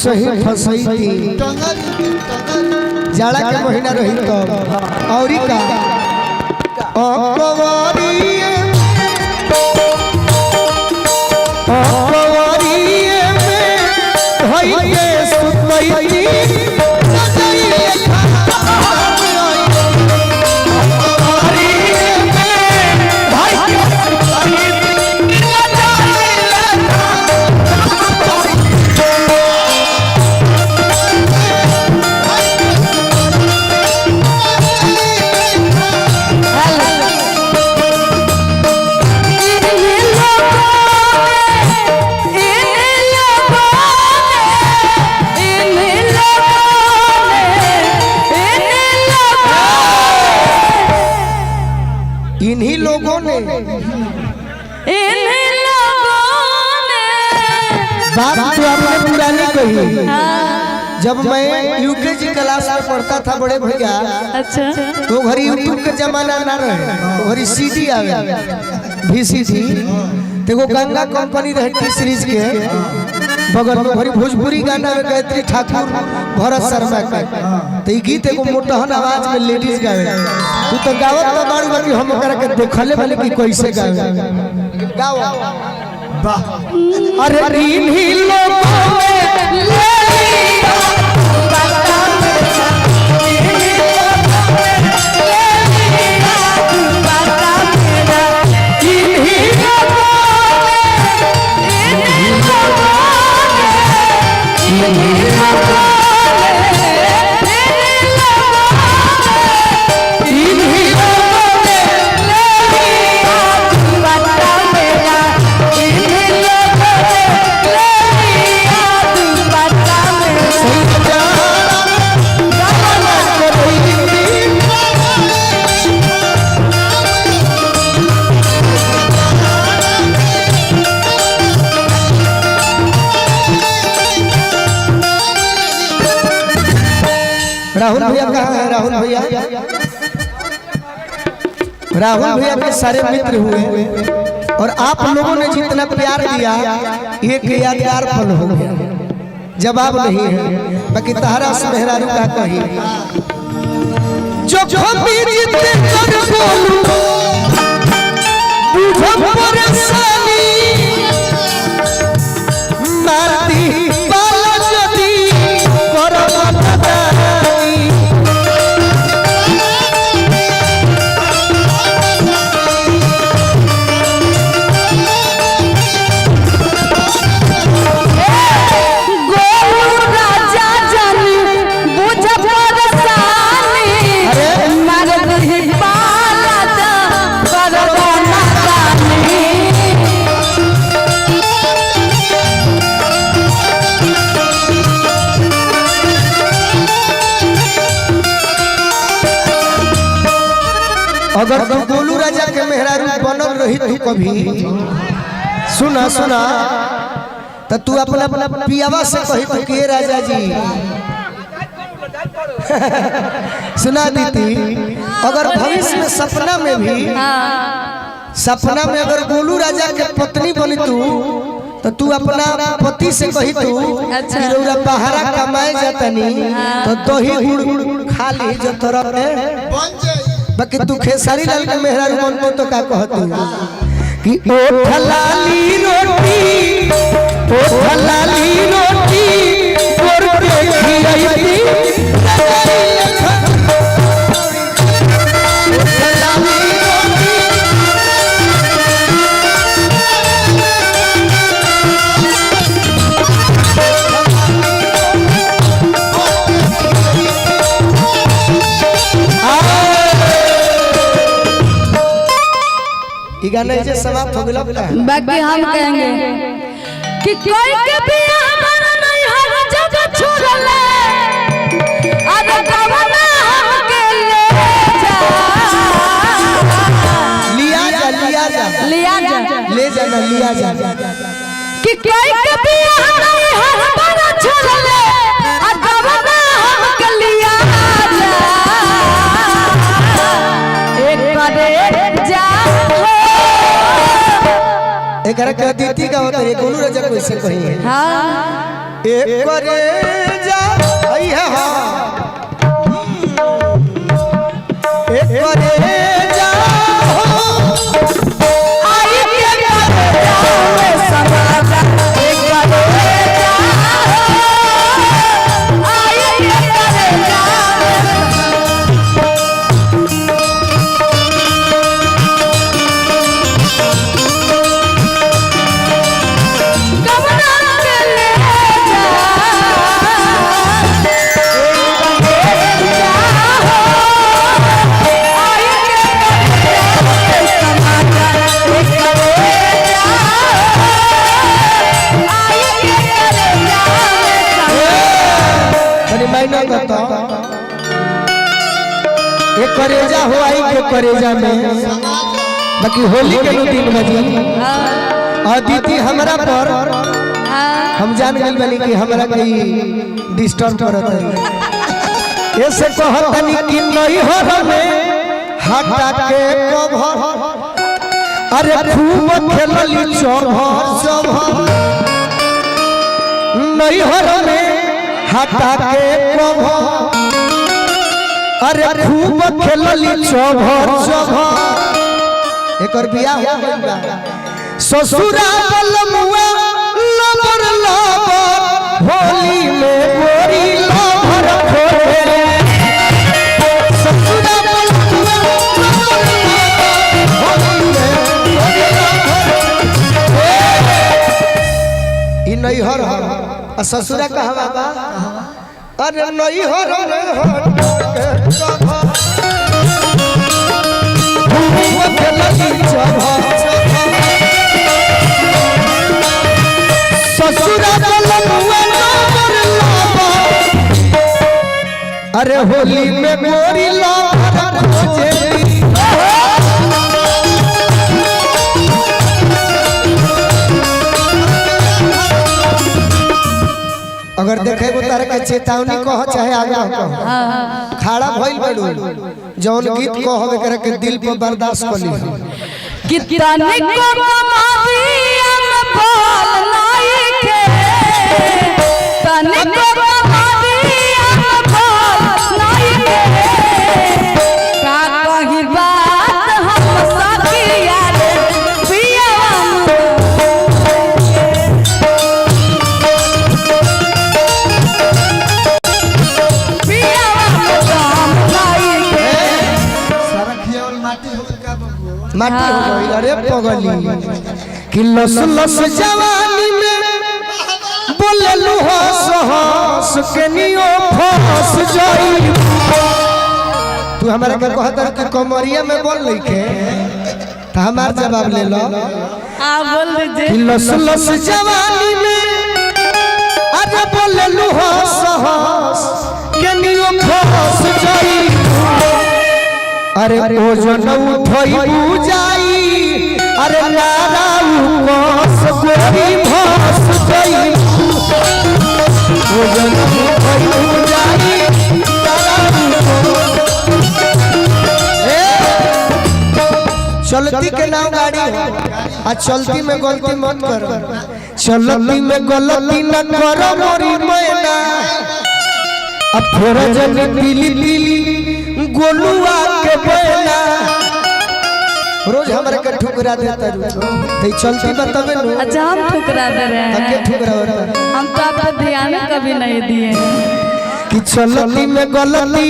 सही फसई थी जाड़ा के महीना रही तो और का इन्हीं लोगों ने बात तो आपने पुरानी कही। जब मैं यूकेजी क्लास में पढ़ता था बड़े भैया, अच्छा, तो घड़ी यूट्यूब के जमाना ना रहे, तो घड़ी सीडी आवे VCD, तो वो गंगा कंपनी रहे टी सीरीज के बगल में घड़ी भोजपुरी गाना में गायत्री ठाकुर भरत शर्मा का, तो ये गीत एगो मोटहन आवाज में लेडीज गावे। तू तो गावत तो बाड़ी बाकी हम ओकरा के देखले भले कि कैसे गावे गाओ वाह। अरे इन्हीं लोगों में राहुल भैया कहाँ है? राहुल भैया के सारे मित्र हुए और आप लोगों ने जितना प्यार दिया एक यादगार पल हो गया। जवाब नहीं है बाकी तहरा से मेहरारू का कही जो कभी जीते कर बोलूं बुझो परेशानी मारती बाला जदी करो अगर तू गोलू राजा के मेहरारू बनल रही तू कभी सुना सुना तो तू अपना पियावा से कही तू के राजा जी सुना दीदी। अगर भविष्य में सपना में भी अगर गोलू राजा के पत्नी बनी तू तो तू अपना पति से कही तू रौरा बाहरा कमाए जातनी तो दही गुड़ खा ली जो तोरा बाकी तू खेसारी लाल के मेहरारू मन तो का कहतू कि ओ ठलाली रोटी और के खियाई गाना ऐसे समाप्त हो गया। बाकी हम कहेंगे कि कोई के भी हमारा नहीं हर जगह छोड़ले अरे कवना हमके ले जा कि कोई के भी नहीं हमारा छोड़ले अरे कवना हमके लिया जा एक करे जा एकरा के दीदी का होता है गोलू राजा कैसे कही है। हां एक करे जा आई है हाँ एक करे जा आई के जावे समाजा एक करे जा आई के करे जावे कमरा के ले जा मायना करता एक करेजा हो आई के करेजा में बाकी होली के दिन बजी अदिति हमरा पर हम जान गए बनी कि हमरा कहीं डिस्टर्ब करत है ऐसे कहतनी कि नहीं हो हमें हटा के कभर अरे खूब खेलली चौभर चौभर नहीं हो हमें हटा के कभर अरे खूब खेलली चौभर चौभर एकर बियाह हो गइल बा ससुरा बलमुआ लबर लबर होली में गोरी लबर खोले ससुरा बलमुआ लबर लबर होली में गोरी लबर ई नैहर ह आ ससुरा कहवा बा अरे नैहर में हट के कभर खूब खेलली चौभर ससुरा बलमुआ लबर लबर अरे होली में गोरी लबर खोजे अगर देखे को तारे के चेतावनी कह चाहे आगे कह खड़ा भइल बड़ू जौन गीत कहबे करे के दिल पर बर्दाश्त कर ली कितने को कमादिया में फल नहीं के तने को कमादिया में फल नहीं के का कही बात हम सखिया रे पिया माटी हो गई अरे पगली कि लस लस जवानी में बोले लुहस हंस के नियो फंस जाई तू हमरा के कहत कि कमरिया में बोल लिखे त हमार जवाब ले लो बोल दीजिए कि लस लस जवानी में अरे बोले लुहस हंस के नियो फंस जाई अरे ओ जन उठई बुझाई अरे नाराऊ कस गोरी भस गई ओ जन उठई बुझाई चलती के नाम गाड़ी है आ चलती में गलती मत करो चलती में गलती न करो मोरी मैना अब थोड़ा जन पीली पीली गोलुआ के बेला रोज हमरा के ठुकरा देता रू ते चलती बताबे नो अच्छा हम ठुकरा दे रहे हैं के ठुकरा होता हम तो आपको ध्यान कभी नहीं दिए कि चलती में गलती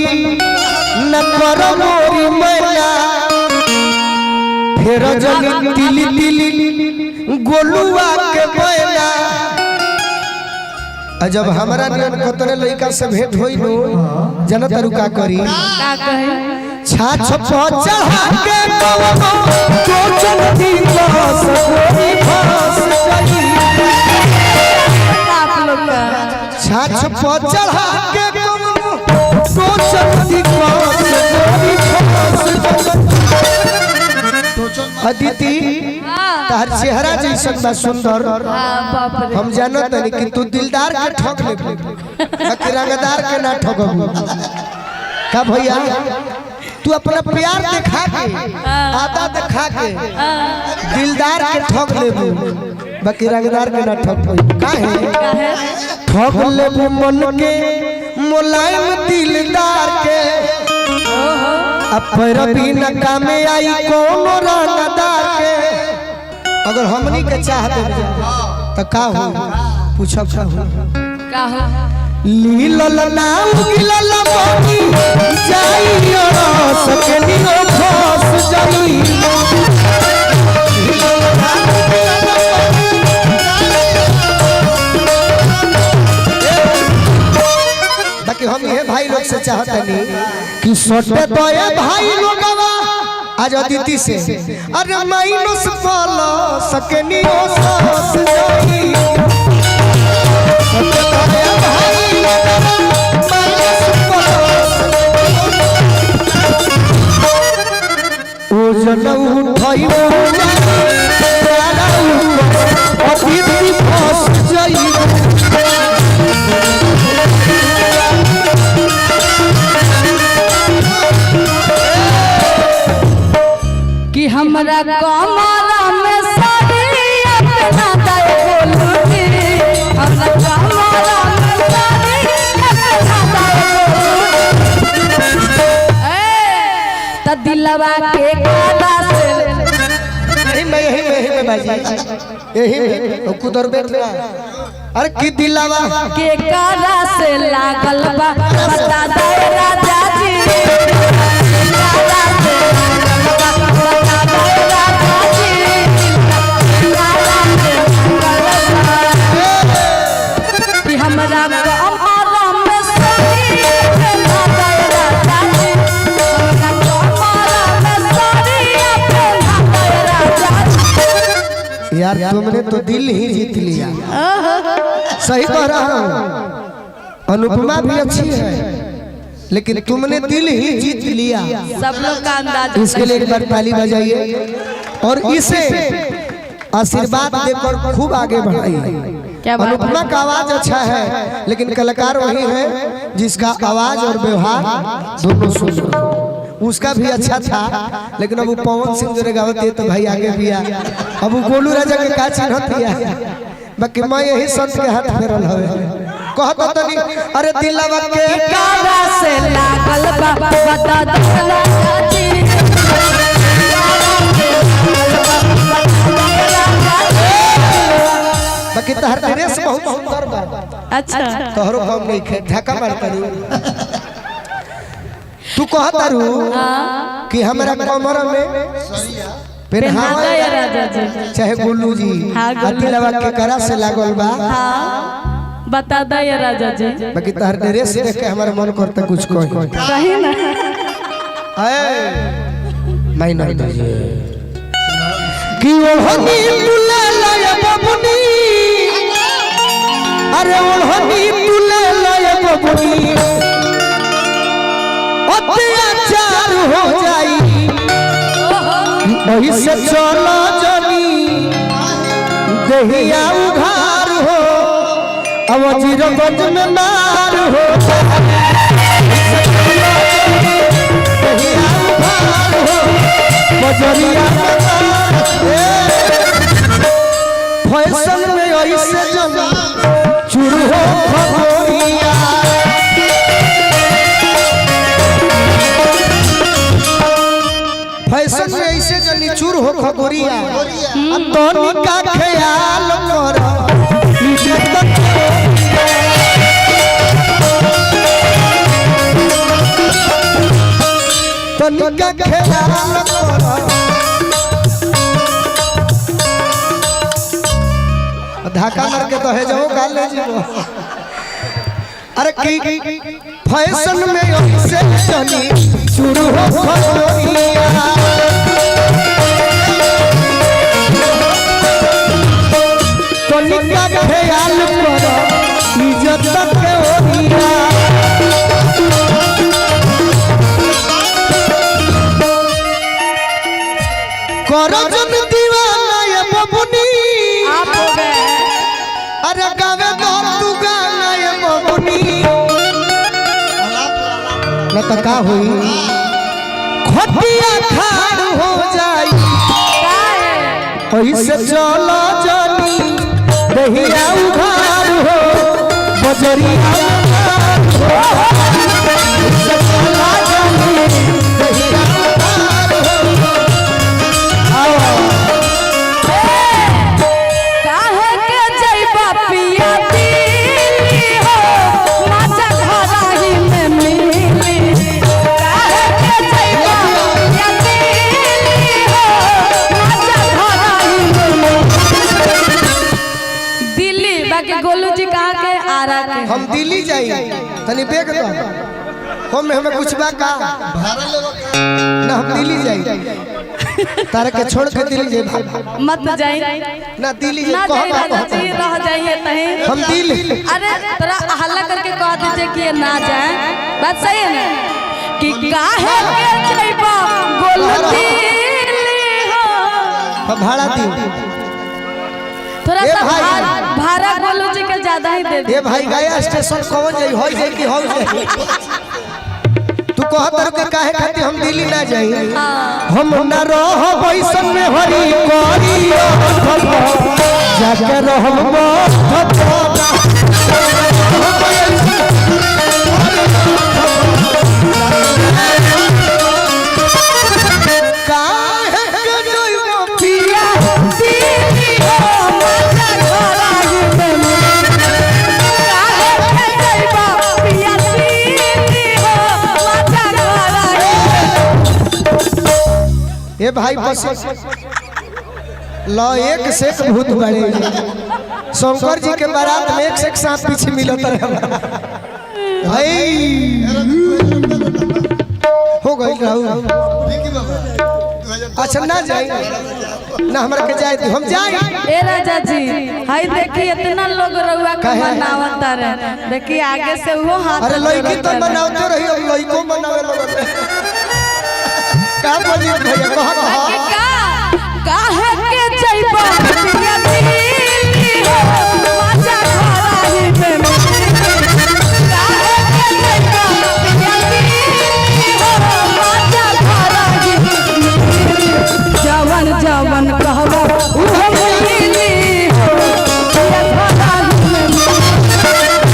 न करो मोरी मैना फिर जन पीली पीली गोलुआ के बेला जब हमरा नियन कतरे लइका से भेंट होई नो जनत रुका करी का कहे छाछ पर चढ़ा के कवनो तो चलती बस गोरी फंस गई आप लोग का छाछ पर चढ़ा के कवनो तो चलती बस गोरी फंस गई अदिति तार चेहरा जैसन बा सुंदर बाप रे हम जानत नहीं कि तू दिलदार के ठग ले कि रंगदार के ना ठगबू का भैया तू अपना प्यार दिखा के आदा दिखा के दिलदार के ठग लेबू बाकी रंगदार के ना ठग काहे ठग ले मन के मुलायम दिलदार के अब पर भी न कामे आई कोनो रंगदार के अगर हमनी के चाहते तो का हो पूछब का हो लीलल नाम गिलल मोती जाई और सकनी ओ फस जाई बाकी हम ये भाई लोग से चाहते नहीं कि सोटे तो ये भाई लोगवा आज अदिति से अरे माइनस फॉलो सकनी ओ फस जाई सोटे तो ये भाई माइनस फॉलो ओ जनऊ उठाई अदिति फस जाई कि हमरा कमरा में साड़ी अपना दे बोलू जी हमरा कमरा में साड़ी अपना दे बोलू त दिलवा के कादा से यही में बाजी यही में कुदर बैठ रहा अरे कि दिलवा के कादा से लागल बा बता दे राजा जी कादा से यार तुमने तो दिल ही जीत लिया सही कह रहा हूँ अनुपमा भी अच्छी है लेकिन तुमने दिल ही जीत लिया सब लोग का अंदाज इसके लिए एक बार ताली बजाइए और इसे आशीर्वाद देकर खूब आगे बढ़ाइए अनुपमा का आवाज अच्छा है लेकिन कलाकार वही है जिसका आवाज और व्यवहार दोनों सुंदर उसका भी अच्छा था लेकिन अब वो पवन सिंह जो गावत तो भाई आगे भी आ अब वो गोलू राजा के का चिन्ह दिया बाकी मैं यही संत के हाथ फेरल हवे कहत तनी अरे दिलवा के कारा से लागल बा बता दे राजा जी बाकी तहर ड्रेस बहुत सुंदर बा अच्छा तोहरो हम नहीं खे ढाका मारता रू तू कहता रू कि हमरा कमर में पहना दे राजा जी चाहे गोलू जी दिलवा के करा से लागल बा बता दे राजा जी बाकी तहर ड्रेस देख के हमारा मन करता कुछ कह कही ना माइनर कि ओढ़नी तुले लाए बबुनी अरे ओढ़नी तुले लाए बबुनी अत्याचार हो जाई वही से चलो जनी देहिया उधार हो अब जीरोगंज में मार हो देहिया उधार हो बजरिया फैशन में ऐसे जनी चुर हो खगोरिया फैशन में ऐसे जनी चूर हो खगोरिया तोनी का ख्याल कर तोनी का ख्याल कर धाका मार के कहे जाओ काल ले जीवो अरे की फैशन में ऐसे जनी चूर हो खगोरिया तोनिका ख्याल करो इज्जत के ओरिया करो जन दीवाना ये बबुनी आप हो गए अरे गावे तो तू गाना ये बबुनी न तो का हुई खटिया खाड़ हो जाई ऐसे चलो जनी दहिया उघार हो बजरिया सकला जानी दहिया उघार हो। काहे के जइबा पिया दिली हो माचा घराही में मिली। काहे के जइबा पिया दिली हो माचा घराही में मिली। दिल्ली बाकी गोलू जी कहाँ के आरा के हम दिल्ली जाई तनी बेग दो हम हमें कुछ बा का भाड़ा लेवा का ना हम दिल्ली जाई तारा के छोड़ के दिल्ली जाई मत जाई ना दिल्ली ना जाई जाई राजा जी रह जाइए तहीं। हम दिल्ली अरे तोरा हल्ला करके कह दीजिए कि ये ना जाए बात सही है ना कि काहे के जइबा गोलू दिल्ली हो। हम भाड़ा दी थोड़ा ए सा भाई। भाड़ा गोलू जी के ज्यादा ही दे दे। ए भाई गया स्टेशन कौन जाई होई जाई कि हो जाई तू कहत के काहे खाती हम दिल्ली ना जाई हम ना रह बैसन में हरी करियो जाके रहम काहे के जइबो पिया दिल्ली हो माचा घराही में मिली। काहे के जइबा पिया दिल्ली हो माचा घराही में। ए भाई बस लो एक से एक भूत बड़े शंकर जी के बारात में एक से एक सांप पीछे मिलत रहे भाई हो गई राहुल विकी बाबा 2010 अच्छा ना जाए ना हमरा के जाए दी हम जाए ए राजा जी हाय देखिए इतना लोग रउआ को काहे? मनावत रहे देखिए आगे से वो हाथ अरे लड़की तो मनावते रही अब लड़को मनावे लगल का बोली भैया कहा कि काहे के जइबा पिया दिल्ली हो माचा घराही में मिली। काहे के जइबा पिया दिल्ली हो माचा घराही में मिली। जवन जवन कहबो उहे मिली हो पिया घराही में मिली।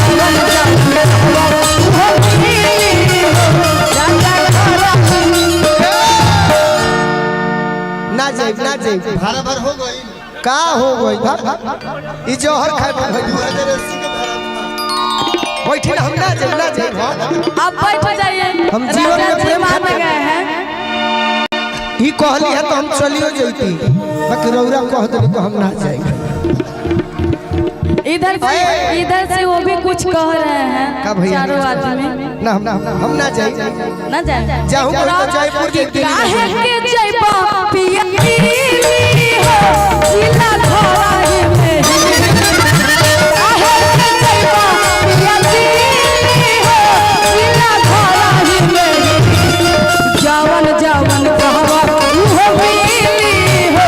जवन जवन कहबो उहे मिली हो राजा घराही में मिली। ना जाए भाड़ा भर हो गई का हो गई ई जोहर खाए भाई 2080 के भाड़ा बैठे हम ना जाए अब बैठ जाइए हम जीवन में राजा जी प्रेम मान करते गए हैं। ई कहली है तो हम चलियो जैती बाकी रौरा कह दे तो हम ना जाए इधर से वो भी कुछ कह रहे हैं का भैया? चारों आदमी ना हम ना जाए ना जाए जाऊं तो जयपुर के दिल्ली काहे के जइबा पिया दिल्ली हो जिला घराही में काहे के जइबा पिया दिल्ली हो जिला घराही में जवन जवन कहबा उहो मिली हो।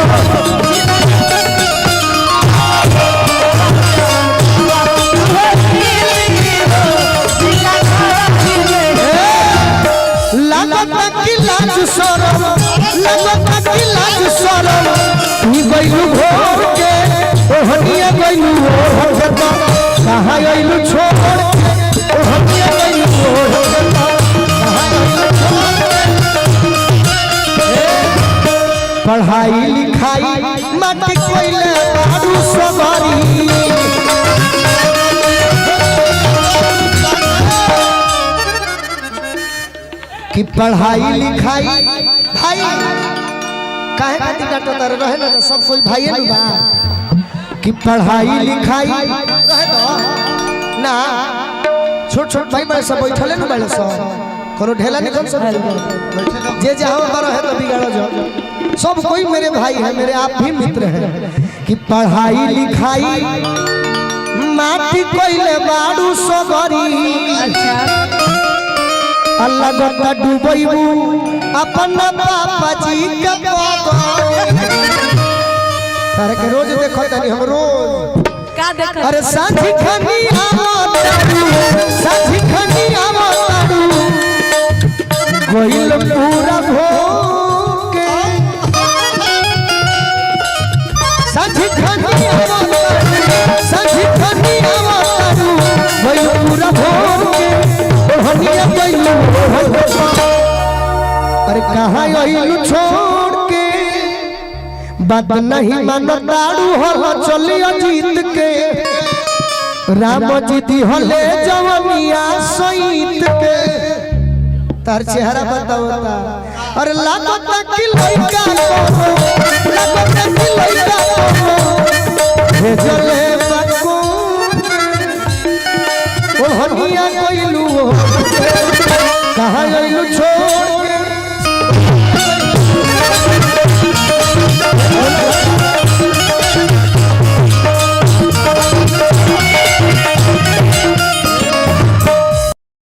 लागत की लाज शरम लागत की लाज शरम ई गइलू भोर के ओहनिया गइलू ओहर के कहां गइलू छोड़ के ओहनिया गइलू ओहर के कहां गइलू छोड़ के पढ़ाई लिखाई माटी कोइले बारू सवारी कि पढ़ाई लिखाई भाई काहे खातिर डांटता रहे ना सब कोई भाई है ना कि पढ़ाई लिखाई रहे दो ना छोट छोट भाई बड़े सब बैठले ना बड़े सब करो ढेला निकल सब जे जहां पर है तो बिगाड़ो जो सब कोई मेरे भाई है मेरे आप भी मित्र हैं कि पढ़ाई लिखाई माटी कोइले बाड़ू सबरी अल्लाह गड्ढा डूबैबू अपन पापा जी के तारे के रोज देखो तनी हम रोज का देख अरे साथी खनी आवो साथी खनी आवो कोइल पूरा भोके साथी खनी आवो अरे कहाँ यही छोड़ के बात नहीं मानताड़ू हो चलियो जीत के राम जी दी हले जवनिया सईत के तार चेहरा बतावता अरे लागता कि लइका लागता कि लइका भेजले बाको ओ हनिया कोइलू कहाँ गइलू छोड़ के